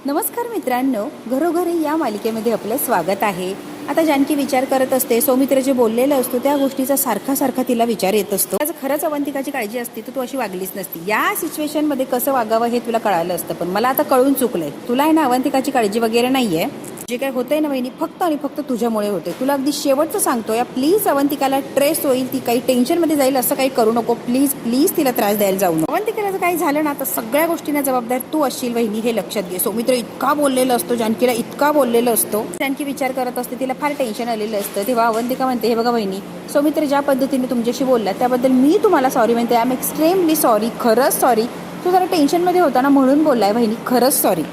नमस्कार मित्रांनो, घरोघरी या मालिकेमध्ये आपलं स्वागत आहे. आता जानकी विचार करत असते, सौमित्र जे बोललेलं असतो त्या गोष्टीचा सारखा सारखा तिला विचार येत असतो. आज खरंच अवंतिकाची काळजी असती तर तू अशी वागलीच नसती. या सिच्युएशन मध्ये कसं वागावं हे तुला कळालं असतं, पण मला आता कळून चुकलंय. तुला आहे ना अवंतिकाची काळजी वगैरे नाहीये. जे काही होतंय ना वहिनी, फक्त आणि फक्त तुझ्यामुळे होते. तुला अगदी शेवटचं सांगतो, या प्लीज अवंतिकाला ट्रेस होईल, ती काही टेन्शन मध्ये जाईल असं काही करू नको. प्लीज प्लीज तिला त्रास द्यायला जाऊ नको. अवंतिकाला जर काही झालं ना तर सगळ्या गोष्टींना जबाबदार तू असशील वहिनी, हे लक्षात घे. सौमित्र इतका बोललेला असतो, जानकीला इतका बोललेला असतो. जानकी विचार करत असते, तिला फार टेन्शन आलेलं असतं. तेव्हा अवंतिका म्हणते, हे बघा वहिनी, सौमित्र ज्या पद्धतीने तुमच्याशी बोलला त्याबद्दल मी तुम्हाला सॉरी म्हणते. आय एम एक्स्ट्रीमली सॉरी, खरंच सॉरी. तू जरा टेन्शन मध्ये होता ना म्हणून बोललाय वहिनी, खरंच सॉरी.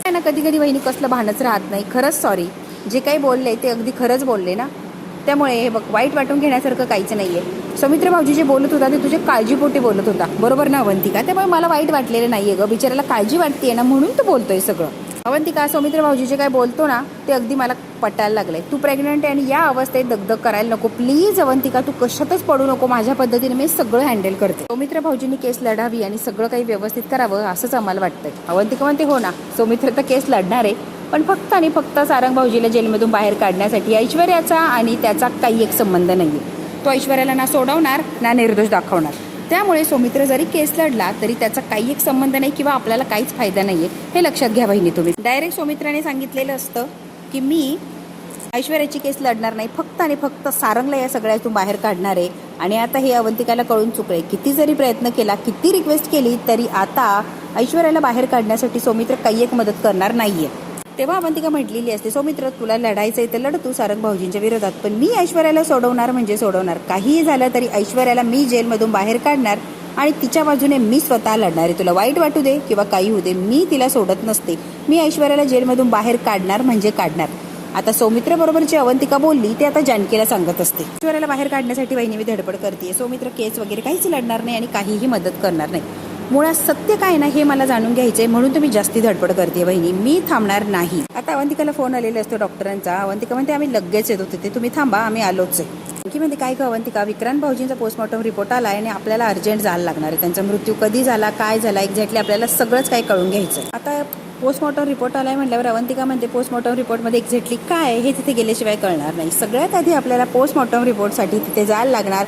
ना कधी कधी वहिनी कसलं भानच राहत नाही. खरंच सॉरी. जे काही बोलले ते अगदी खरंच बोलले ना, त्यामुळे हे बघ, वाईट वाटून घेण्यासारखं काहीच नाहीये. सौमित्र भाऊजी जे बोलत होता ते तुझ्या काळजीपोटी बोलत होता, बरोबर ना अवंतिका? त्यामुळे मला वाईट वाटलेलं नाहीये ग. बिचाराला काळजी वाटतेय ना म्हणून तू बोलतोय सगळं. अवंतिका, सौमित्र भाऊजी जे काय बोलतो ना ते अगदी मला पटायला लागलंय. तू प्रेग्नंट आहे आणि या अवस्थेत दगदग करायला नको. प्लीज अवंतिका, तू कशातच पडू नको. माझ्या पद्धतीने मी सगळं हँडल करते. सौमित्र भाऊजींनी केस लढावी आणि सगळं काही व्यवस्थित करावं असंच आम्हाला वाटतंय. अवंतिका म्हणते, हो ना, सौमित्र तर केस लढणार आहे, पण फक्त आणि फक्त सारंग भाऊजीला जेलमधून बाहेर काढण्यासाठी. ऐश्वर्याचा आणि त्याचा काही एक संबंध नाहीये. तो ऐश्वर्याला ना सोडवणार ना निर्दोष दाखवणार. त्यामुळे सौमित्र जरी केस लढला तरी त्याचा काही एक संबंध नाही किंवा आपल्याला काहीच फायदा नाहीये, हे लक्षात घ्या बहिणी तुम्ही. डायरेक्ट सौमित्राने सांगितलेलं असतं की मी ऐश्वर्याची केस लढणार नाही, फक्त आणि फक्त सारंगला या सगळ्यातून बाहेर काढणार आहे. आणि आता हे अवंतिकाला कळून चुकले. किती जरी प्रयत्न केला, किती रिक्वेस्ट केली, तरी आता ऐश्वर्याला बाहेर काढण्यासाठी सौमित्र काही एक मदत करणार नाहीये. तेव्हा अवंतिका म्हटलेली असते, सौमित्र तुला लढायचंय तर लढ तू सारंग भाऊजींच्या विरोधात, पण मी ऐश्वर्याला सोडवणार म्हणजे सोडवणार. काहीही झालं तरी ऐश्वर्याला मी जेलमधून बाहेर काढणार आणि तिच्या बाजूने मी स्वतः लढणार आहे. तुला वाईट वाटू दे किंवा काही होऊ दे, मी तिला सोडत नसते. मी ऐश्वर्याला जेलमधून बाहेर काढणार म्हणजे काढणार. आता सौमित्र बरोबर जी अवंतिका बोलली ते आता जानकीला सांगत असते. ऐश्वर्याला बाहेर काढण्यासाठी वहिनी मी धडपड करते. सौमित्र केस वगैरे काहीच लढणार नाही आणि काहीही मदत करणार नाही. मुळात सत्य काय ना हे मला जाणून घ्यायचंय म्हणून तुम्ही जास्ती धडपड करते बहिणी, मी थांबणार नाही. आता अवंतिकाला फोन आलेला असतो डॉक्टरांचा. अवंतिका म्हणते, आम्ही लगेच येतो तिथे, तुम्ही थांबा, आम्ही आलोच आहे. आणखी म्हणते, काय ग अवंतिका, विक्रांत भाऊजींचा पोस्टमॉर्टम रिपोर्ट आला आणि आपल्याला अर्जंट जायला लागणार आहे. त्यांचा मृत्यू कधी झाला, काय झाला, एक्झॅक्टली आपल्याला सगळंच काही कळून घ्यायचं. आता पोस्टमॉर्टम रिपोर्ट आलाय म्हटल्यावर अवंतिका म्हणते, पोस्टमॉर्टम रिपोर्टमध्ये एक्झॅक्टली काय हे तिथे गेल्याशिवाय कळणार नाही. सगळ्यात आधी आपल्याला पोस्टमॉर्टम रिपोर्टसाठी तिथे जायला लागणार.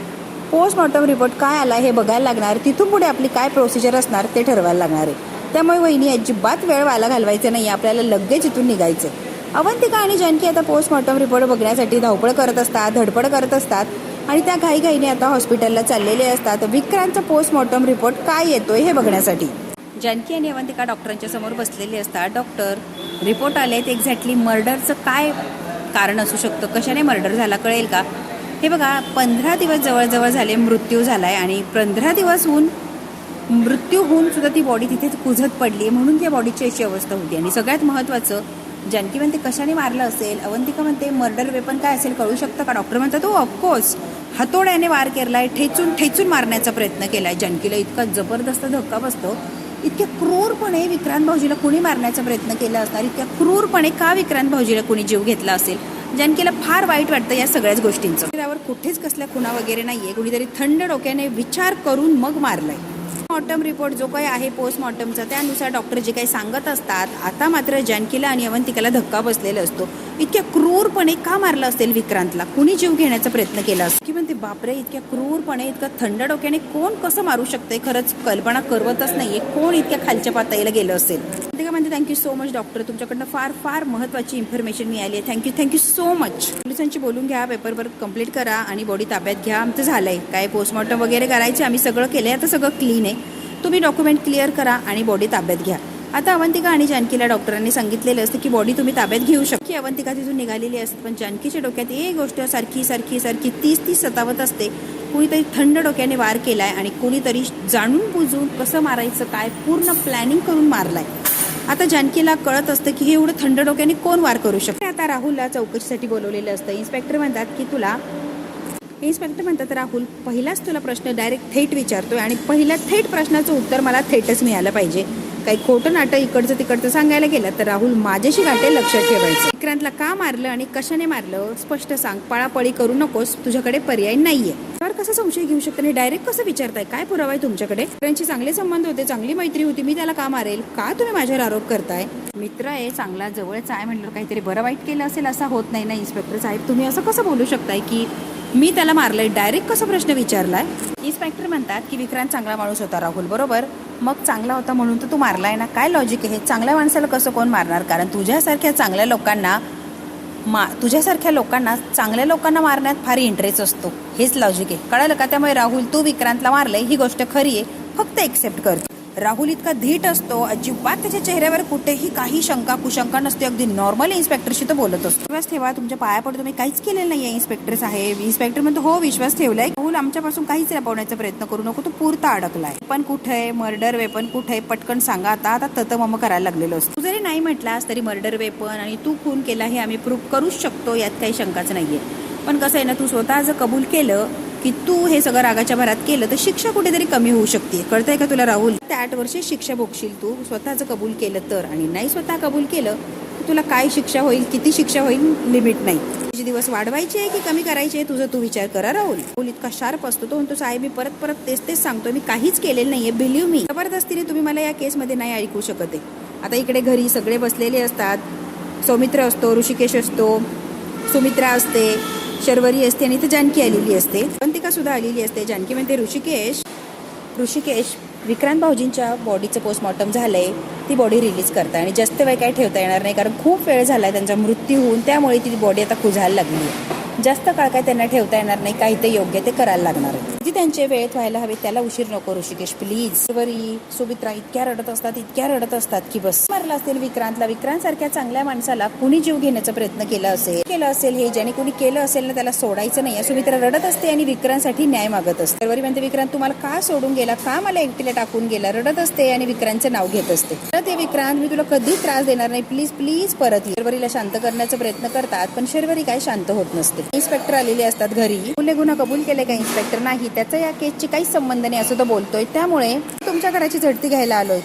पोस्टमॉर्टम रिपोर्ट काय आला हे बघायला लागणार. तिथून पुढे आपली काय प्रोसिजर असणार ते ठरवायला लागणार आहे. त्यामुळे वहिनी अजिबात वेळ व्हायला घालवायचं नाही, आपल्याला लगेच इथून निघायचं. अवंतिका आणि जानकी आता पोस्टमॉर्टम रिपोर्ट बघण्यासाठी धावपळ करत असतात, धडपड करत असतात आणि त्या घाईघाईने आता हॉस्पिटलला चाललेले असतात विक्रांतचा पोस्टमॉर्टम रिपोर्ट काय येतोय हे बघण्यासाठी. जानकी आणि अवंतिका डॉक्टरांच्या समोर बसलेले असतात. डॉक्टर, रिपोर्ट आलेत, एक्झॅक्टली मर्डरचं काय कारण असू शकतं, कशाने मर्डर झाला कळेल का? हे बघा, 15 दिवस जवळजवळ झाले मृत्यू झालाय आणि 15 दिवस मृत्यू होऊन सुद्धा ती बॉडी तिथे कुजत पडली, म्हणून त्या बॉडीची अशी अवस्था होती. आणि सगळ्यात महत्त्वाचं, जानकी म्हणते कशाने मारलं असेल, अवंतिका म्हणते मर्डर वेपन काय असेल कळू शकतं का? डॉक्टर म्हणतात, हो ऑफकोर्स, हातोड्याने वार केलाय, ठेचून ठेचून मारण्याचा प्रयत्न केलाय. जानकीला इतका जबरदस्त धक्का बसतो. इतक्या क्रूरपणे विक्रांत भाऊजीला कुणी मारण्याचा प्रयत्न केला असणार, इतक्या क्रूरपणे का विक्रांत भाऊजीला कुणी जीव घेतला असेल? जानकीला फार वाईट वाटतं या सगळ्याच गोष्टींचं. त्यावर कुठेच कसल्या खुणा वगैरे नाहीये, कुणीतरी थंड डोक्याने विचार करून मग मारलाय. पोस्टमॉर्टम रिपोर्ट जो काही आहे पोस्टमॉर्टमचा, त्यानुसार डॉक्टर जे काही सांगत असतात. आता मात्र जानकीला आणि अवंतिकाला धक्का बसलेला असतो. इतक्या क्रूरपणे का मारला असेल विक्रांतला, कुणी जीव घेण्याचा प्रयत्न केला असेल की म्हणते, बापरे, इतक्या क्रूरपणे, इतक्या थंड डोक्याने कोण कसं मारू शकते? खरंच कल्पना करवतच नाहीये कोण इतक्या खालच्या पातळीला गेलं असेल. अवंतिका म्हणते, थँक्यू सो मच डॉक्टर, तुमच्याकडनं फार फार महत्त्वाची इन्फॉर्मेशन मिळाली आहे. Thank you so much. पोलिसांची बोलून घ्या, पेपर कम्प्लीट करा आणि बॉडी ताब्यात घ्या. आमचं झालंय, काय पोस्टमॉर्टम वगैरे करायचे, आम्ही सगळं केलंय, आता सगळं क्लीन आहे. तुम्ही डॉक्युमेंट क्लिअर करा आणि बॉडी ताब्यात घ्या. आता अवंतिका आणि जानकीला डॉक्टरांनी सांगितलेलं असतं की बॉडी तुम्ही ताब्यात घेऊ शकता. अवंतिका तिथून निघालेली असते, पण जानकीच्या डोक्यात एक गोष्ट सारखी सारखी सारखी तीस सतावत असते. कुणीतरी थंड डोक्याने वार केलाय आणि कुणीतरी जाणून बुजून कसं मारायचं काय पूर्ण प्लॅनिंग करून मारलाय. आता जानकीला कळत असतं की हे एवढं थंड डोक्याने कोण वार करू शकते. आता राहुलला चौकशीसाठी बोलवलेलं असतं. इन्स्पेक्टर म्हणतात, राहुल, पहिलाच तुला प्रश्न डायरेक्ट थेट विचारतोय आणि पहिल्या थेट प्रश्नाचं उत्तर मला थेटच मिळालं पाहिजे, काही खोटं नाटक इकडचं तिकडचं सांगायला गेलं तर राहुल माझ्याशी गाठे, लक्षात ठेवायचं. विक्रांतला का मारलं आणि कशाने मारलं स्पष्ट सांग. पळापळी करू नकोस, तुझ्याकडे पर्याय नाहीये. तर कसं संशय घेऊ शकता आणि डायरेक्ट कसं विचारताय? काय पुरावा आहे तुमच्याकडे? त्यांचे चांगले संबंध होते, चांगली मैत्री होती, मी त्याला का मारेल? का तुम्ही माझ्यावर आरोप करताय? मित्र आहे, चांगला जवळचा आहे म्हणलं काहीतरी बरं वाईट केलं असेल असा होत नाही ना इन्स्पेक्टर साहेब. तुम्ही असं कसं बोलू शकताय की मी त्याला मारलंय? डायरेक्ट कसा प्रश्न विचारलाय? इन्स्पेक्टर म्हणतात की विक्रांत चांगला माणूस होता राहुल, बरोबर? मग चांगला होता म्हणून तर तू मारलाय ना. काय लॉजिक आहे? चांगल्या माणसाला कसं कोण मारणार? कारण तुझ्यासारख्या चांगल्या लोकांना चांगल्या लोकांना मारण्यात फार इंटरेस्ट असतो. हेच लॉजिक आहे, कळालं का? त्यामुळे राहुल तू विक्रांतला मारलंय ही गोष्ट खरी आहे, फक्त एक्सेप्ट कर. राहुल इतका धीट असतो, अजिबात त्याच्या चेहऱ्यावर कुठेही काही शंका कुशंका नसते, अगदी नॉर्मल इन्स्पेक्टरशी तो बोलत असतो. विश्वास ठेवा, तुमच्या पाया पडतो, तुम्ही काहीच केलेलं नाहीये इन्स्पेक्टर साहेब. इन्स्पेक्टर म्हणतो हो विश्वास ठेवलाय. राहुल आमच्यापासून काहीच लपवण्याचा प्रयत्न करू नको, तो पुरता अडकलाय. पण कुठे मर्डर वेपन कुठे? पटकन सांगा. आता ततमम करायला लागलेलो असतो. तू जरी नाही म्हटलास तरी मर्डर वेपन आणि तू खून केला हे आम्ही प्रूव्ह करूच शकतो, यात काही शंकाच नाहीये. पण कसं आहे ना, तू स्वतः जर कबूल केलं की तू हे सगळं रागाच्या भरात केलं तर शिक्षा कुठेतरी कमी होऊ शकते. कळतंय का तुला राहुल? 8 वर्षे शिक्षा भोगशील तू स्वतःच कबूल केलं तर. आणि नाही स्वतः कबूल केलं तुला काय शिक्षा होईल, किती शिक्षा होईल, लिमिट नाही. तुझे दिवस वाढवायचे आहे की कमी करायचे तुझा तू विचार करा. राहुल इतका शार्प असतो, तो म्हणतो साहेब मी परत परत तेच सांगतो, मी काहीच केलेलं नाहीये, बिलीव्ह मी. जबरदस्तीने तुम्ही मला या केसमध्ये नाही ऐकू शकत आहे. आता इकडे घरी सगळे बसलेले असतात. सौमित्र असतो, ऋषिकेश असतो, सुमित्रा असते, शर्वरी असते आणि इथे जानकी आलेली असते. अवंतिका सुद्धा आलेली असते. जानकी म्हणते ऋषिकेश विक्रांत भाऊजींच्या बॉडीचं पोस्टमॉर्टम झालंय, ती बॉडी रिलीज करता आणि जास्त वेळ काही ठेवता येणार नाही कारण खूप वेळ झालाय त्यांचा मृत्यू होऊन, त्यामुळे ती बॉडी आता कुजायला लागली आहे. जास्त काळ काय त्यांना ठेवता येणार नाही, काही ते योग्य ते करायला लागणार आहे. जी त्यांचे वेळेत व्हायला हवे त्याला उशीर नको ऋषिकेश प्लीज. शर्वरी सुमित्रा इतक्या रडत असतात की बस. मारला असेल विक्रांतला. विक्रांत सारख्या चांगल्या माणसाला कुणी जीव घेण्याचा प्रयत्न केला असेल हे ज्याने कुणी केलं असेल ना त्याला सोडायचं नाही. सुमित्रा रडत असते आणि विक्रांतसाठी न्याय मागत असते. शर्वरी म्हणते विक्रांत तुम्हाला का सोडून गेला, का मला एकटीला टाकून गेला, रडत असते आणि विक्रांतचं नाव घेत असते. परत ये विक्रांत, मी तुला कधी त्रास देणार नाही, प्लीज प्लीज परत ये. शर्वरीला शांत करण्याचा प्रयत्न करतात पण शर्वरी काय शांत होत नसते. इन्स्पेक्टर आलेले असतात घरी. गुन्हा कबूल केले का इन्स्पेक्टर? नाही, त्याचा या केसची काहीच संबंध नाही असं तो बोलतोय, त्यामुळे तुमच्या घराची झडती घ्यायला आलोय.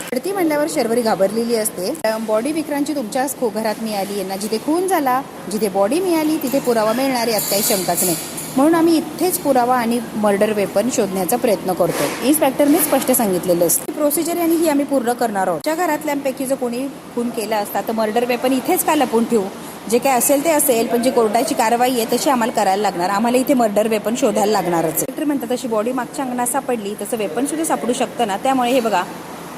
झडती म्हणल्यावर शर्वरी घाबरलेली असते. बॉडी विक्रांतची तुमच्याच घरात मिळाली आहे ना, जिथे खून झाला जिथे बॉडी मिळाली तिथे पुरावा मिळणार यात काही शंकाच नाही. म्हणून आम्ही इथेच पुरावा आणि मर्डर वेपन शोधण्याचा प्रयत्न करतो. इन्स्पेक्टरने स्पष्ट सांगितलेलं असतं. प्रोसिजर आणि ही आम्ही पूर्ण करणार आहोत. त्या घरातल्यांपैकी जर कोणी खून केला असता तर मर्डर वेपन इथेच का लपून ठेवू? जे काय असेल ते असेल, पण जी कोर्टाची कारवाई आहे तशी आम्हाला करायला लागणार. आम्हाला इथे मर्डर वेपन शोधायला लागणारच. डॉक्टर म्हणतात तशी बॉडी मागच्या अंगणात सापडली तसं वेपन सुद्धा सापडू शकतं ना, त्यामुळे हे बघा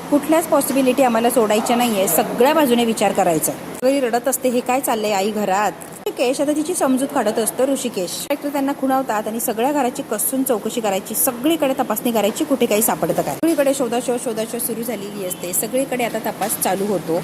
कुठल्याच पॉसिबिलिटी आम्हाला सोडायच्या नाहीये, सगळ्या बाजूने विचार करायचा. घरी रडत असते, हे काय चाललंय आई घरात? ऋषिकेश आता तिची समजूत काढत असतो. ऋषिकेश डॉक्टर त्यांना खुणावतात आणि सगळ्या घराची कसून चौकशी करायची, सगळीकडे तपासणी करायची, कुठे काही सापडतं काय. सगळीकडे शोधाशोध सुरू झालेली असते. सगळीकडे आता तपास चालू होतो.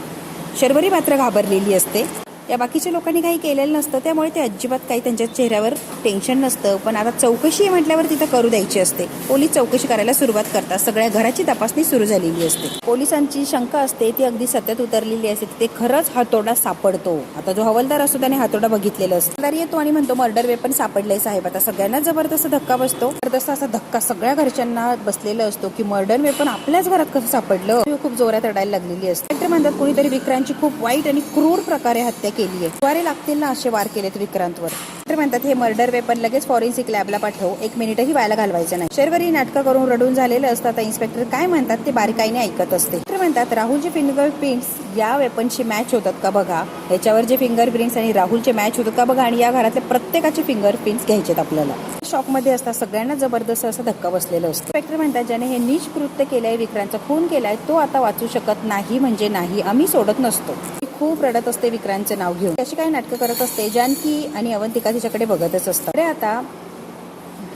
शर्वरी मात्र घाबरलेली असते. या बाकीच्या लोकांनी काही केलेलं नसतं, त्यामुळे ते अजिबात काही त्यांच्या चेहऱ्यावर टेन्शन नसतं. पण आता चौकशी म्हटल्यावर तिथं करू द्यायची असते. पोलीस चौकशी करायला सुरुवात करतात. सगळ्या घराची तपासणी सुरू झालेली असते. पोलिसांची शंका असते ती अगदी सत्यात उतरलेली असते. ते खरंच हातोडा सापडतो. आता जो हवालदार असतो त्याने हातोडा बघितलेला असतो. हवालदार येतो आणि म्हणतो मर्डर वेपन सापडलंय साहेब. आता सगळ्यांना जबरदस्त धक्का बसतो. जबरदस्त असा धक्का सगळ्या घरच्यांना बसलेला असतो की मर्डर वेपन आपल्याच घरात कसं सापडलं. खूप जोरात रडायला लागलेली असते. डॉक्टर म्हणतात कोणीतरी विक्रांतची खूप वाईट आणि क्रूर प्रकारे हत्या केली आहे. द्वारे लागतील ना असे वार केलेत विक्रांतवर. डॉक्टर म्हणतात हे मर्डर वेपन लगेच फॉरेन्सिक लॅबला पाठव, 1 मिनिटही व्हायला घालवायचं नाही. शर्वरी नाटकं करून रडून झालेलं असतात. इन्स्पेक्टर काय म्हणतात ते बारीकाईने ऐकत असते. डॉक्टर म्हणतात राहुलचे फिंगरप्रिंट्स या वेपनशी मॅच होतात का बघा. ह्याच्यावर जे फिंगरप्रिंट्स आणि राहुलचे मॅच होतात का बघा आणि या घरातल्या प्रत्येकाचे फिंगरप्रिंट्स घ्यायचेत आपल्याला. शॉकमध्ये असतात, सगळ्यांना जबरदस्त असा धक्का बसलेला असतो. इन्स्पेक्टर म्हणतात ज्याने हे नीच कृत्य केलंय, विक्रांतचा खून केलाय, तो आता वाचू शकत नाही म्हणजे नाही, आम्ही सोडत नसतो. खूप रडत असते विक्रांतचं नाव घेऊन. कशी काय नाटकं करत असते. जानकी आणि अवंतिका तिच्याकडे बघतच असतात. आता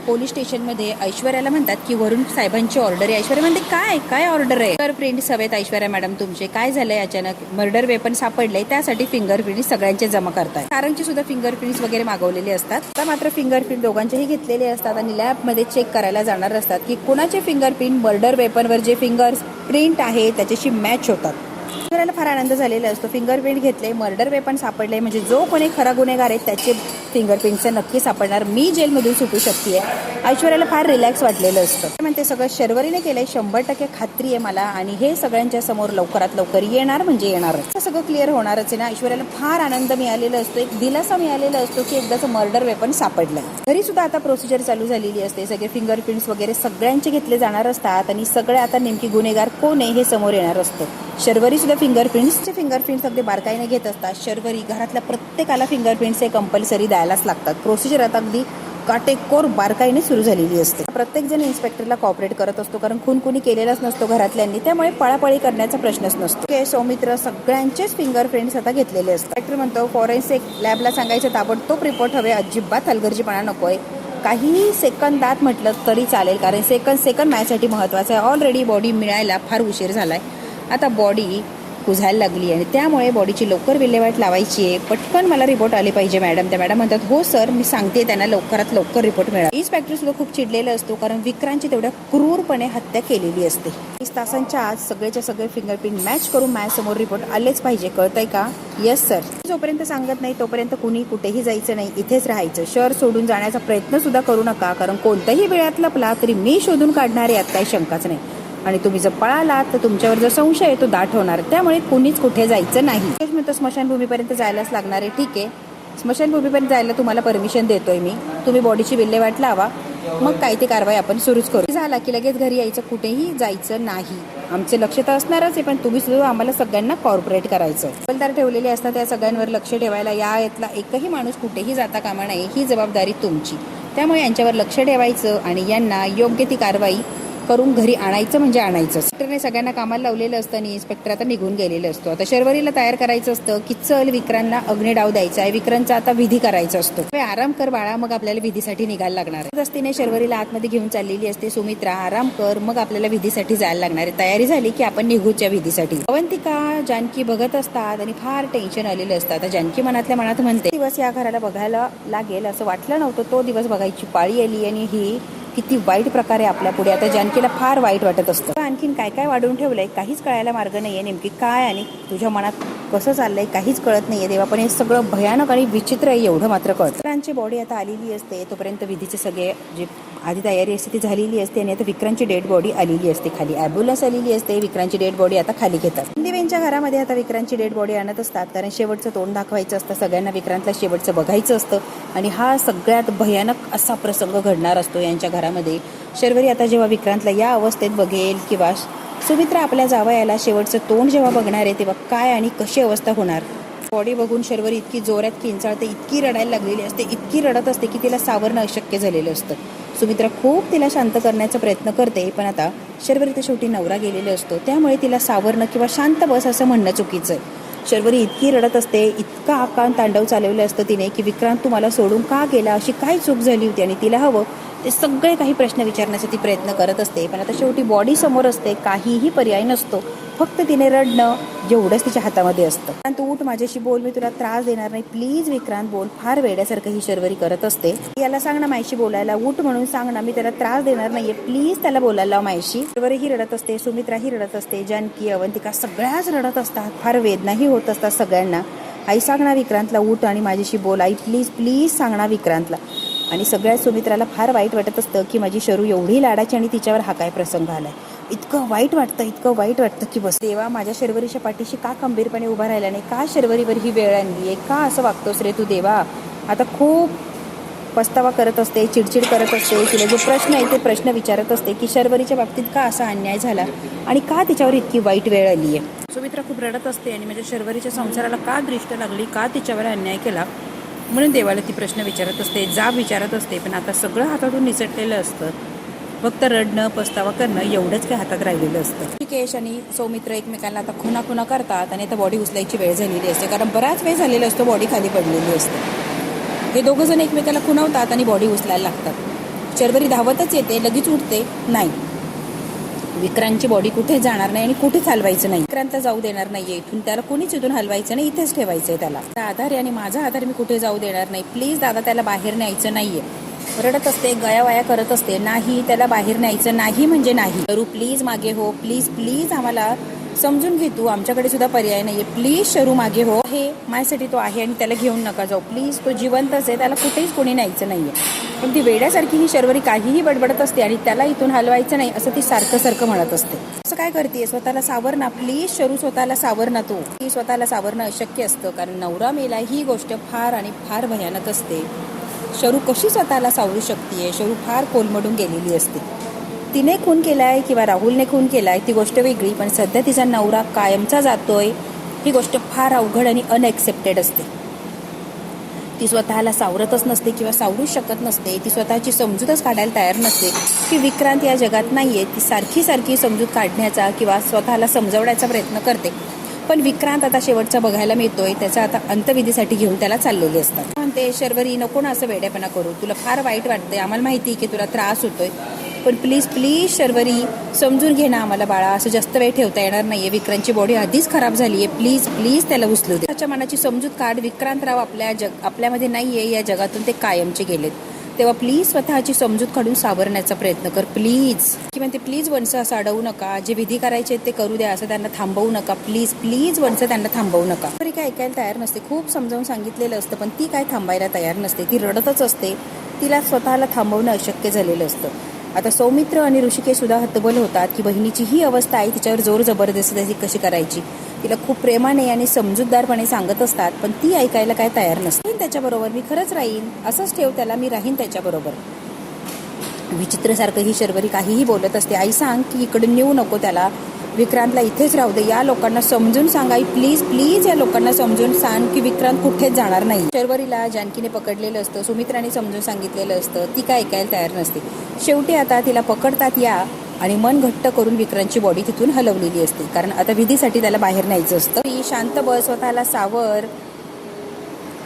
पोलीस स्टेशनमध्ये ऐश्वर्याला म्हणतात की वरुण साहेबांची ऑर्डर आहे. ऐश्वर्या म्हणते काय ऑर्डर आहे? फिंगरप्रिंट्स हवेत ऐश्वर्या मॅडम तुमचे. काय झालंय अचानक? मर्डर वेपन सापडलंय त्यासाठी फिंगरप्रिंट्स सगळ्यांचे जमा करताय. सारंगचे सुद्धा फिंगरप्रिंट्स वगैरे मागवलेले असतात. आता मात्र फिंगरप्रिंट दोघांचेही घेतलेले असतात आणि लॅबमध्ये चेक करायला जाणार असतात की कोणाचे फिंगरप्रिंट मर्डर वेपनवर जे फिंगरप्रिंट आहे त्याच्याशी मॅच होतात. ऐश्वर्याला फार आनंद झालेला असतो. फिंगरप्रिंट घेतले, मर्डर वेपन सापडले, म्हणजे जो कोणी खरा गुन्हेगार आहे त्याचे फिंगरप्रिंट्स नक्की सापडणार, मी जेलमधून सुटू शकते. ऐश्वर्याला फार रिलॅक्स वाटलेलं असतं. म्हणते सगळं शर्वरीने केलंय, 100% खात्री आहे मला, आणि हे सगळ्यांच्या समोर लवकरात लवकर येणार म्हणजे येणारच, सगळं क्लिअर होणारच आहे ना. ऐश्वर्याला फार आनंद मिळालेला असतो, एक दिलासा मिळालेला असतो की एकदाचं मर्डर वेपन सापडलंय. घरी सुद्धा आता प्रोसिजर चालू झालेली असते, सगळे फिंगरप्रिंट्स वगैरे सगळ्यांचे घेतले जाणार असतात आणि सगळे आता नेमकी गुन्हेगार कोण आहे हे समोर येणार असतं. शर्वरी सुद्धा फिंगरप्रिंट्स अगदी बारकाईने घेत असतात. शर्वरी घरातल्या प्रत्येकाला फिंगरप्रिंट्स हे कंपल्सरी द्यायलाच लागतात. प्रोसिजर आता अगदी काटेकोर बारकाईने सुरू झालेली असते. प्रत्येक जण इन्स्पेक्टरला कॉपरेट करत असतो, कारण खून कुणी केलेलाच नसतो घरातल्यांनी, त्यामुळे पळापळी करण्याचा प्रश्नच नसतो. सौमित्र सगळ्यांचेच फिंगरप्रिंट्स आता घेतलेले असतात. इन्स्पेक्टर म्हणतो फॉरेन्सिक लॅबला सांगायचं ताबडतोब रिपोर्ट हवे, अजिबात हलगर्जीपणा नकोय. काहीही सेकंदात म्हटलं तरी चालेल, कारण सेकंद माझ्यासाठी महत्त्वाचं आहे. ऑलरेडी बॉडी मिळायला फार उशीर झालाय, आता बॉडी कुजायला लागली आणि त्यामुळे बॉडीची लवकर विल्हेवाट लावायची आहे. पटकन मला रिपोर्ट आले पाहिजे मॅडम. त्या मॅडम म्हणतात हो सर, मी सांगते त्यांना लवकरात लवकर रिपोर्ट मिळाला. इन्स्पेक्टर सुद्धा खूप चिडलेलं असतो, कारण विक्रांतची तेवढ्या क्रूरपणे हत्या केलेली असते. 30 तासांच्या आत सगळेच्या सगळे फिंगरप्रिंट मॅच करून माझ्यासमोर रिपोर्ट आलेच पाहिजे, कळतंय का? Yes sir. जोपर्यंत सांगत नाही तोपर्यंत कुणी कुठेही जायचं नाही, इथेच राहायचं. शहर सोडून जाण्याचा प्रयत्न सुद्धा करू नका, कारण कोणत्याही वेळात लपला तरी मी शोधून काढणार, यात काही शंकाच नाही. आणि तुम्ही जर पळालात तर तुमच्यावर जो संशय आहे तो दाट होणार, त्यामुळे कुणीच कुठे जायचं नाही. म्हणतो स्मशानभूमीपर्यंत जायलाच लागणार आहे. ठीक आहे, स्मशानभूमीपर्यंत जायला तुम्हाला परमिशन देतोय मी. तुम्ही बॉडीची विल्हेवाट लावा, मग काय ती कारवाई आपण सुरूच करू. झाला की लगेच घरी यायचं, कुठेही जायचं नाही. आमचे लक्ष तर असणारच आहे, पण तुम्ही सुद्धा आम्हाला सगळ्यांना कॉर्पोरेट करायचं. हवालदार ठेवलेले असतात, त्या सगळ्यांवर लक्ष ठेवायला. यातला एकही माणूस कुठेही जाता कामा नये, ही जबाबदारी तुमची. त्यामुळे यांच्यावर लक्ष ठेवायचं आणि यांना योग्य ती कारवाई करून घरी आणायचं म्हणजे आणायचं. इन्स्पेक्टरने सगळ्यांना कामाला लावलेलं असतं आणि इन्स्पेक्टर आता निघून गेलेलं असतो. आता शर्वरीला तयार करायचं असतं की चल विक्रांतला अग्निडाव द्यायचा आहे, विक्रांतचा आता विधी करायचा असतो. आराम कर बाळा, मग आपल्याला विधीसाठी निघायला लागणार आहे. जबरदस्तीने शर्वरीला आतमध्ये घेऊन चाललेली असते सुमित्रा. आराम कर, मग आपल्याला विधीसाठी जायला लागणार आहे. तयारी झाली की आपण निघूच्या विधीसाठी. अवंतिका जानकी बघत असतात आणि फार टेन्शन आलेलं असतं. आता जानकी मनातल्या मनात म्हणते दिवस या घराला बघायला लागेल असं वाटलं नव्हतं, तो दिवस बघायची पाळी आली आणि ही किती वाईट प्रकारे आपल्या पुढे. आता जानकीला फार वाईट वाटत असतं. आणखीन काय काय वाढवून ठेवलंय काहीच कळायला मार्ग नाहीये, नेमकी काय आणि तुझ्या मनात कसं चाललंय काहीच कळत नाहीये देवा. पण हे सगळं भयानक आणि विचित्र आहे एवढं मात्र कळतं. विक्रांतची बॉडी आता आलेली असते, तोपर्यंत विधीचे सगळे जे आधी तयारी असते ती झालेली असते आणि आता विक्रांतची डेड बॉडी आलेली असते खाली. ॲम्ब्युलन्स आलेली असते, विक्रांतची डेड बॉडी आता खाली घेतात. दिव्यांच्या घरामध्ये आता विक्रांतची डेड बॉडी आणत असतात, कारण शेवटचं तोंड दाखवायचं असतं सगळ्यांना, विक्रांतला शेवटचं बघायचं असतं आणि हा सगळ्यात भयानक असा प्रसंग घडणार असतो यांच्या घरामध्ये. शर्वरी आता जेव्हा विक्रांतला या अवस्थेत बघेल किंवा सुमित्रा आपल्या जावयाला शेवटचं तोंड जेव्हा बघणार आहे, तेव्हा काय आणि कशी अवस्था होणार. बॉडी बघून शर्वरी इतकी जोरात किंचाळते, इतकी रडायला लागलेली असते, इतकी रडत असते की तिला सावरणं अशक्य झालेलं असतं. सुमित्रा खूप तिला शांत करण्याचा प्रयत्न करते, पण आता शर्वरी तर शेवटी नवरा गेलेला असतो, त्यामुळे तिला सावरणं किंवा शांत बस असं म्हणणं चुकीचं आहे. शर्वरी इतकी रडत असते, इतका आकांत तांडव चालवलं असतं तिने की विक्रांत तुम्हाला सोडून का गेला, अशी काय चूक झाली होती आणि तिला हवं ते सगळे काही प्रश्न विचारण्यासाठी प्रयत्न करत असते. पण आता शेवटी बॉडी समोर असते, काहीही पर्याय नसतो, फक्त तिने रडणं एवढंच तिच्या हातामध्ये असतं. आणि तू उठ, माझ्याशी बोल, मी तुला त्रास देणार नाही, प्लीज विक्रांत बोल. फार वेड्यासारखं ही शर्वरी करत असते. याला सांग ना माझ्याशी बोलायला, उठ म्हणून सांग ना, मी त्याला त्रास देणार नाहीये, प्लीज त्याला बोलायला लाव माझ्याशी. शर्वरी ही रडत असते, सुमित्राही रडत असते, जानकी अवंतिका सगळ्याच रडत असतात. फार वेदनाही होत असतात सगळ्यांना. आई सांग ना विक्रांतला, उठ आणि माझ्याशी बोल, आई प्लीज प्लीज सांग ना विक्रांतला. आणि सगळ्यात सुमित्राला फार वाईट वाटत असतं की माझी शरू एवढी लाडाची आणि तिच्यावर हा काय प्रसंग आलाय. इतकं वाईट वाटतं की बस देवा, माझ्या शर्वरीच्या पाठीशी का खंबीरपणे उभा राहिला नाही, का शर्वरीवर ही वेळ आणली आहे, का असं वागतोस रे तू देवा. आता खूप पस्तावा करत असते, चिडचिड करत असते, तिला जो प्रश्न आहे ते प्रश्न विचारत असते की शर्वरीच्या बाबतीत का असा अन्याय झाला आणि का तिच्यावर इतकी वाईट वेळ आली आहे. सुमित्रा खूप रडत असते आणि माझ्या शर्वरीच्या संसाराला का दृष्ट लागली, का तिच्यावर अन्याय केला म्हणून देवाला ती प्रश्न विचारत असते, जाब विचारत असते. पण आता सगळं हातातून निसटलेलं असतं, फक्त रडणं पस्तावा करणं एवढंच काय हातात राहिलेलं असतं. ऋषिकेश आणि सौमित्र एकमेकांना आता खुना करतात आणि आता बॉडी उचलायची वेळ झालेली असते, कारण बराच वेळ झालेला असतो, बॉडी खाली पडलेली असते. हे दोघं जण एकमेकाला खुणावतात आणि बॉडी उचलायला लागतात. शर्वरी धावतच येते, लगेच उठते, नाही विक्रांतची बॉडी कुठे जाणार नाही आणि कुठेच हलवायचं नाही, विक्रांतला जाऊ देणार नाहीये इथून, त्याला कोणीच इथून हलवायचं नाही, इथेच ठेवायचंय त्याला. आधार आहे आणि माझा आधार मी कुठे जाऊ देणार नाही, प्लीज दादा त्याला बाहेर न्यायचं नाहीये. रडत असते, गयावाया करत असते, नाही त्याला बाहेर न्यायचं नाही म्हणजे नाही, करू प्लीज मागे हो, प्लीज प्लीज आम्हाला समजून घे तू, आमच्याकडे सुद्धा पर्याय नाहीये. प्लीज शरू मागे हो. हे माझ्यासाठी तो आहे आणि त्याला घेऊन नका जाऊ प्लीज. तो जिवंतच आहे, त्याला कुठेच कोणी न्यायचं नाहीये. पण ती वेड्यासारखी ही शर्वरी काहीही बडबडत असते आणि त्याला इथून हलवायचं नाही असं ती सारखं म्हणत असते. असं काय करते? स्वतःला सावर ना प्लीज शरू, स्वतःला सावर ना तू. ती स्वतःला सावरणं अशक्य असतं, कारण नवरा मेला ही गोष्ट फार आणि फार भयानक असते. शरू कशी स्वतःला सावरू शकते? शरू फार कोलमडून गेलेली असते. तिने खून केलाय किंवा राहुलने खून केलाय ती गोष्ट वेगळी, पण सध्या तिचा नवरा कायमचा जातोय ही गोष्ट फार अवघड आणि अनएक्सेप्टेड असते. ती स्वतःला सावरतच नसते किंवा सावरूच शकत नसते. ती स्वतःची समजूतच काढायला तयार नसते की विक्रांत या जगात नाहीये. ती सारखी समजूत काढण्याचा किंवा स्वतःला समजवण्याचा प्रयत्न करते. पण विक्रांत आता शेवटचा बघायला मिळतोय, त्याचा आता अंतविधीसाठी घेऊन त्याला चाललेले असतात. म्हणते शर्वरी नको ना असं वेड्यापणा करू, तुला फार वाईट वाटतंय, आम्हाला माहिती की तुला त्रास होतोय, पण प्लीज शर्वरी समजून घे ना आम्हाला बाळा. असं जास्त वेळ ठेवता येणार नाहीये. विक्रांतची बॉडी आधीच खराब झालीये. प्लीज त्याला उचलू दे. त्याच्या मनाची समजूत काढ. विक्रांतराव आपल्यामध्ये नाहीये, या जगातून ते कायमचे गेलेत. तेव्हा प्लीज स्वतःची समजूत काढून सावरण्याचा प्रयत्न कर प्लीज. की म्हणते प्लीज वंश असं अडवू नका, जे विधी करायचे ते करू द्या, असं त्यांना थांबवू नका. प्लीज वंश त्यांना थांबवू नका. तरी काय ऐकायला तयार नसते. खूप समजावून सांगितलेलं असतं पण ती काय थांबायला तयार नसते. ती रडतच असते. तिला स्वतःला थांबवणं अशक्य झालेलं असतं. आता सौमित्र आणि ऋषिकेश सुद्धा हतबल होतात की बहिणीची ही अवस्था आहे, तिच्यावर जोर जबरदस्ती कशी करायची. तिला खूप प्रेमाने आणि समजूतदारपणे सांगत असतात, पण ती ऐकायला काय तयार नसते. त्याच्याबरोबर मी खरंच राहीन, असंच ठेव त्याला, मी राहीन त्याच्याबरोबर. विचित्रसारखं ही शर्वरी काहीही बोलत असते. आई सांग की इकडून नेऊ नको त्याला, विक्रांतला इथेच राहू दे. या लोकांना समजून सांग आई, प्लीज या लोकांना समजून सांग की विक्रांत कुठेच जाणार नाही. शर्वरीला जानकीने पकडलेलं असतं, सुमित्राने समजून सांगितलेलं असतं, ती काय ऐकायला तयार नसते. शेवटी आता तिला पकडतात या आणि मन घट्ट करून विक्रांतची बॉडी तिथून हलवलेली असते, कारण आता विधीसाठी त्याला बाहेर न्यायचं असतं. ती शांत बस, स्वतःला सावर.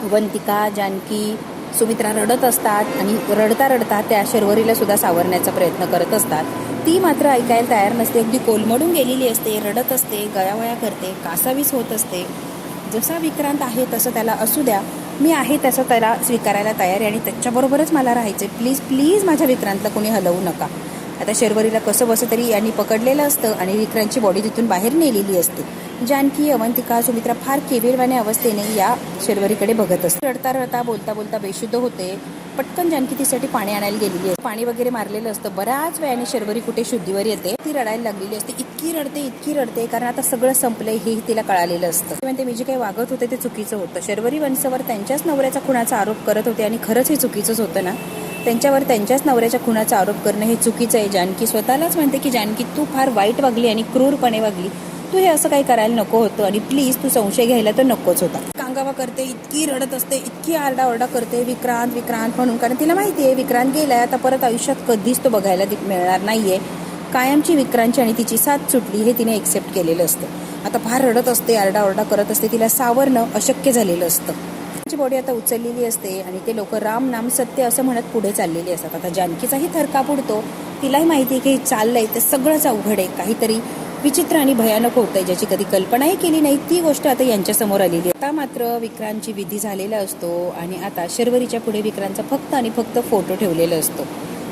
अवंतिका, जानकी, सुमित्रा रडत असतात आणि रडता त्या शर्वरीला सुद्धा सावरण्याचा प्रयत्न करत असतात. ती मात्र ऐकायला तयार नसते. अगदी कोलमडून गेलेली असते, रडत असते, गयावया करते, कासावीस होत असते. जसा विक्रांत आहे तसं त्याला असू द्या, मी आहे तसं त्याला स्वीकारायला तयार आहे आणि त्याच्याबरोबरच मला राहायचं. प्लीज माझ्या विक्रांतला कोणी हलवू नका. आता शर्वरीला कसं बसं तरी यांनी पकडलेलं असतं आणि विक्रांतची बॉडी तिथून बाहेर नेलेली असते. जानकी, अवंतिका, सुमित्रा फार केविलवाण्या अवस्थेने या शर्वरीकडे बघत असते. रडता बोलता बेशुद्ध होते. पटकन जानकी तिसाठी पाणी आणायला गेलेली असते. पाणी वगैरे मारलेलं असतं. बऱ्याच वेळाने शर्वरी कुठे शुद्धीवर येते. ती रडायला लागलेली असते. इतकी रडते कारण आता सगळं संपलंय हे तिला कळालेलं असतं. म्हणते मी जे काही वागत होते ते चुकीचं होतं. शर्वरी वंशवर त्यांच्याच नवऱ्याचा खुनाचा आरोप करत होते आणि खरंच हे चुकीचंच होतं ना. त्यांच्यावर त्यांच्याच नवऱ्याच्या खुनाचा आरोप करणं हे चुकीचं आहे. जानकी स्वतःलाच म्हणते की जानकी तू फार वाईट वागली आणि क्रूरपणे वागली. तू हे असं काही करायला नको होतं आणि प्लीज तू संशय घ्यायला तर नकोच होता. कांगावा करते, इतकी रडत असते, इतकी आरडाओरडा करते विक्रांत म्हणून, कारण तिला माहिती आहे विक्रांत गेलाय, आता परत आयुष्यात कधीच तो बघायला मिळणार नाहीये. कायमची विक्रांतची आणि तिची साथ सुटली हे तिने एक्सेप्ट केलेलं असतं. आता फार रडत असते, आरडाओरडा करत असते. तिला सावरणं अशक्य झालेलं असतं. तिची बॉडी आता उचललेली असते आणि ते लोक राम नाम सत्य असं म्हणत पुढे चाललेली असतात. आता जानकीचाही थरकाप उडतो. तिलाही माहिती आहे की चाललंय ते सगळंच अवघड आहे, काहीतरी विचित्र आणि भयानक होतंय, ज्याची कधी कल्पनाही केली नाही ती गोष्ट आता यांच्या समोर आलेली आहे. आता मात्र विक्रांतची विधी झालेला असतो आणि आता शर्वरीच्या पुढे विक्रांतचा फक्त आणि फक्त फोटो ठेवलेला असतो.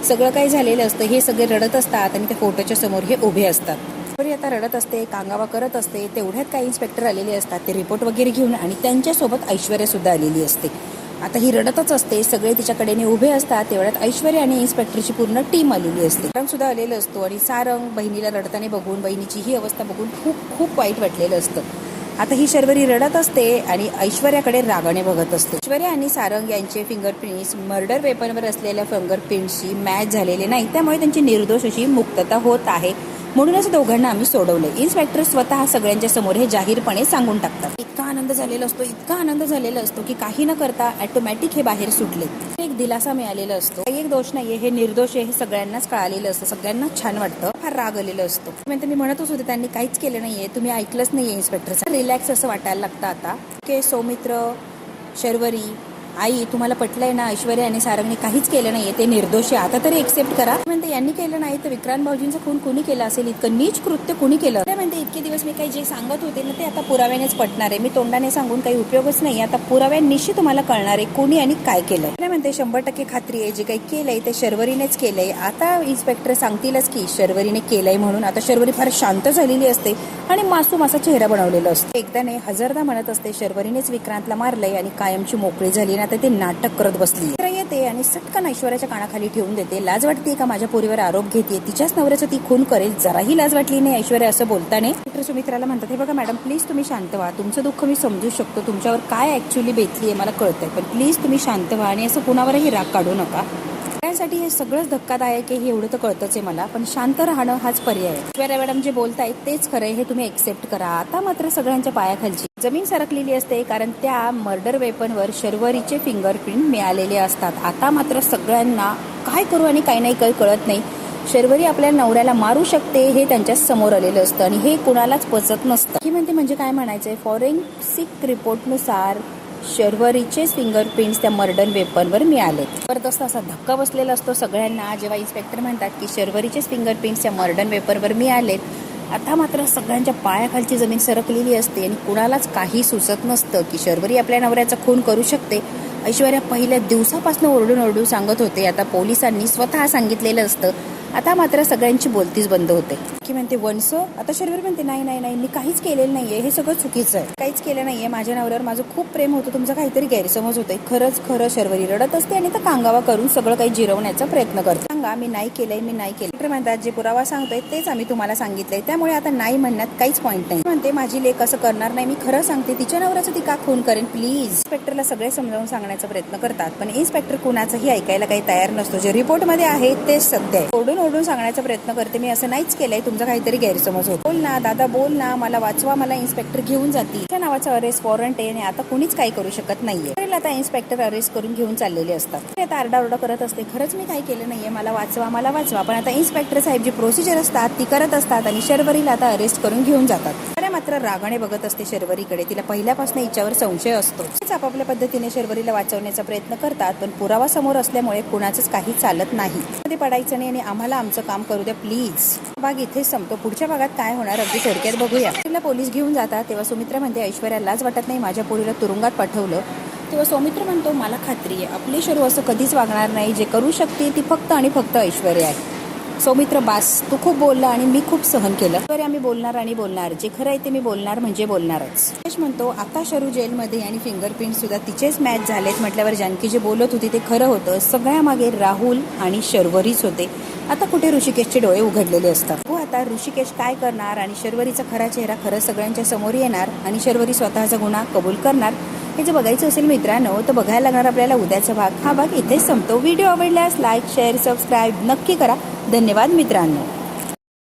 सगळं काही झालेलं असतं. हे सगळे रडत असतात आणि त्या फोटोच्या समोर हे उभे असतात. शर्वरी आता रडत असते, कांगावा करत असते. तेवढ्यात काही इन्स्पेक्टर आलेले असतात, ते रिपोर्ट वगैरे घेऊन, आणि त्यांच्यासोबत ऐश्वर्या सुद्धा आलेली असते. आता ही रडतच असते, सगळे तिच्याकडेने उभे असतात. तेवढ्यात ऐश्वर्या आणि इन्स्पेक्टरची पूर्ण टीम आलेली असते. सारंग सुद्धा आलेलं असतो आणि सारंग बहिणीला रडताना बघून, बहिणीची ही अवस्था बघून खूप वाईट वाटलेलं असतं. आता ही शर्वरी रडत असते आणि ऐश्वर्याकडे रागाने बघत असते. ऐश्वर्या आणि सारंग यांचे फिंगरप्रिंट्स मर्डर वेपनवर असलेल्या फिंगरप्रिंट्सशी मॅच झालेले नाही, त्यामुळे त्यांची निर्दोष अशी मुक्तता होत आहे. म्हणूनच दोघांना आम्ही सोडवलंय. इन्स्पेक्टर स्वतः सगळ्यांच्या समोर हे जाहीरपणे सांगून टाकतात. इतका आनंद झालेला असतो की काही न करता ऑटोमॅटिक हे बाहेर सुटले. एक दिलासा मिळालेला असतो. काही एक दोष नाहीये, हे निर्दोष आहे हे सगळ्यांनाच कळालेलं असतं. सगळ्यांनाच छान वाटतं. फार राग आलेलं असतो. म्हणजे मी म्हणतच होते त्यांनी काहीच केलं नाहीये, तुम्ही ऐकलंच नाहीये इन्स्पेक्टरचं. रिलॅक्स असं वाटायला लागतं आता. के सौमित्र, शर्वरी आई तुम्हाला पटलंय ना, ऐश्वर्या आणि सारंगने काहीच केलं नाहीये, ते निर्दोष आहे, आता तरी एक्सेप्ट करा. म्हणते यांनी केलं नाही तर विक्रांत भाऊजींचा खून कुणी केला असेल, इतकं नीच कृत्य कुणी केलं. म्हणते इतके दिवस मी काही जे सांगत होते ना ते आता पुराव्यानेच पटणार आहे, मी तोंडाने सांगून काही उपयोगच नाही, आता पुराव्यांनिशी तुम्हाला कळणार आहे कोणी आणि काय केलंय. म्हणते 100% खात्री आहे जे काही केलंय ते शर्वरीनेच केलंय. आता इन्स्पेक्टर सांगतीलच की शर्वरीने केलंय म्हणून. आता शर्वरी फार शांत झालेली असते आणि मासूम असा चेहरा बनवलेला असतो. एकदा नाही हजारदा म्हणत असते शर्वरीनेच विक्रांतला मारलंय आणि कायमची मोकळी झाली ना, तर ते नाटक करत बसली. येते आणि सटकन ऐश्वर्याच्या कानाखाली ठेवून देते. लाज वाटते का माझ्या पोरीवर आरोप घेते, तिच्याच नवऱ्याचं ती खून करेल, जराही लाज वाटली नाही ऐश्वर्या असं बोलताना. मित्र सुमित्राला म्हणतात हे बघा मॅडम प्लीज तुम्ही शांत व्हा, तुमचं दुःख मी समजू शकतो, तुमच्यावर काय ऍक्च्युअली बेतलीये मला कळतंय, पण प्लीज तुम्ही शांत व्हा आणि असं कुणावरही राग काढू नका. त्यासाठी हे सगळंच धक्कादायक आहे हे एवढं तर कळतंच आहे मला, पण शांत राहणं हाच पर्याय आहे. ऐश्वर्या मॅडम जे बोलतायत तेच खरंय हे तुम्ही एक्सेप्ट करा. आता मात्र सगळ्यांच्या पायाखालची जमीन सरकलेली असते, कारण त्या मर्डर वेपनवर शर्वरीचे फिंगरप्रिंट मिळालेले असतात. आता मात्र सगळ्यांना काय करू आणि काय नाही काही कळत नाही. शर्वरी आपल्या नवऱ्याला मारू शकते हे त्यांच्या समोर आलेलं असतं आणि हे कुणालाच पचत नसतं. ही म्हणते म्हणजे काय म्हणायचंय, फॉरेन्सिक रिपोर्टनुसार शर्वरीचेच फिंगरप्रिंट्स त्या मर्डर वेपनवर मिळाले. जबरदस्त असा धक्का बसलेला असतो सगळ्यांना जेव्हा इन्स्पेक्टर म्हणतात की शर्वरीचेच फिंगरप्रिंट्स त्या मर्डर वेपनवर मिळालेत. आता मात्र सगळ्यांच्या पायाखालची जमीन सरकलेली असते आणि कुणालाच काही सुचत नसतं की शर्वरी आपल्या नवऱ्याचा खून करू शकते. ऐश्वर्या पहिल्या दिवसापासून ओरडून सांगत होते, आता पोलिसांनी स्वतः सांगितलेलं असतं. आता मात्र सगळ्यांची बोलतीच बंद होते. की म्हणते वंश, आता शर्वरी म्हणते नाही नाही नाही मी काहीच केलेलं नाहीये, हे सगळं चुकीचं आहे, काहीच केलं नाहीये, माझ्या नवऱ्यावर माझं खूप प्रेम होतं, तुमचा काहीतरी गैरसमज होतोय. खरंच खरं शर्वरी रडत असते आणि तर कांगावा करून सगळं काही जिरवण्याचा प्रयत्न करते. सांगा मी नाही केलंय, मी नाही केलं. म्हणतात जे पुरावा सांगतोय तेच आम्ही तुम्हाला सांगितलंय, त्यामुळे आता नाही म्हणण्यात काहीच पॉईंट नाही. म्हणते माझी लेक असं करणार नाही, मी खरं सांगते, तिच्या नवऱ्याचं ती का खून करेन प्लीज. इन्स्पेक्टरला सगळे समजावून सांगण्याचा प्रयत्न करतात, पण इन्स्पेक्टर कुणाचंही ऐकायला काही तयार नसतो. जे रिपोर्टमध्ये आहे तेच सत्य आहे. ओरडून सांगण्याचा प्रयत्न करते, मी असं नाहीच केलंय, तुमचा काहीतरी गैरसमज होतो. बोल ना दादा बोल ना, मला वाचवा, मला इन्स्पेक्टर घेऊन जातील. त्या नावाचं अरेस्ट वॉरंट आहे आणि आता कुणीच काही करू शकत नाहीये. आता इन्स्पेक्टर अरेस्ट करून घेऊन चाललेले असतात. आता आरडाओरडा करत असते, खरंच मी काही केलं नाहीये, मला वाचवा मला वाचवा. पण आता इन्स्पेक्टर साहेब जी प्रोसिजर असतात ती करत असतात आणि शर्वरीला आता अरेस्ट करून घेऊन जातात. मात्र रागाने बघत असते शर्वरीकडे, तिला पहिल्यापासून हिच्यावर संशय असतो. आपापल्या पद्धतीने शर्वरीला वाचवण्याचा प्रयत्न करतात, पण पुरावा समोर असल्यामुळे कुणाचंच काही चालत नाही. ते पडायचं नाही आणि आम्हाला आमचं काम करू द्या प्लीज. भाग इथेच संपतो. पुढच्या भागात काय होणार अगदी थोडक्यात बघूया. तिला पोलीस घेऊन जातात तेव्हा सुमित्रा म्हणते ऐश्वर्या लाज वाटत नाही, माझ्या पोरीला तुरुंगात पाठवलं. तेव्हा सौमित्र म्हणतो मला खात्री आहे आपली शरू असं कधीच वागणार नाही, जे करू शकते ती फक्त आणि फक्त ऐश्वर्या आहे. सौमित्र बास तू खूप बोलला आणि मी खूप सहन केलं, तर आम्ही बोलणार आणि बोलणार, जे खरं आहे ते मी बोलणार म्हणजे बोलणारच. यश म्हणतो आता शरू जेलमध्ये आणि फिंगरप्रिंट सुद्धा तिचेच मॅच झालेत म्हटल्यावर जानकी जे बोलत होती ते खरं होतं. सगळ्या मागे राहुल आणि शर्वरीच होते. आता कुठे ऋषिकेशचे डोळे उघडलेले असतात. हो आता ऋषिकेश काय करणार आणि शर्वरीचा खरा चेहरा खरं सगळ्यांच्या समोर येणार आणि शर्वरी स्वतःचा गुन्हा कबूल करणार हे जे बघायचं असेल मित्रांनो तर बघायला लागणार आपल्याला उद्याचा भाग. हा भाग इथेच संपतो. व्हिडिओ आवडल्यास लाईक शेअर सबस्क्राईब नक्की करा. धन्यवाद मित्रांनो.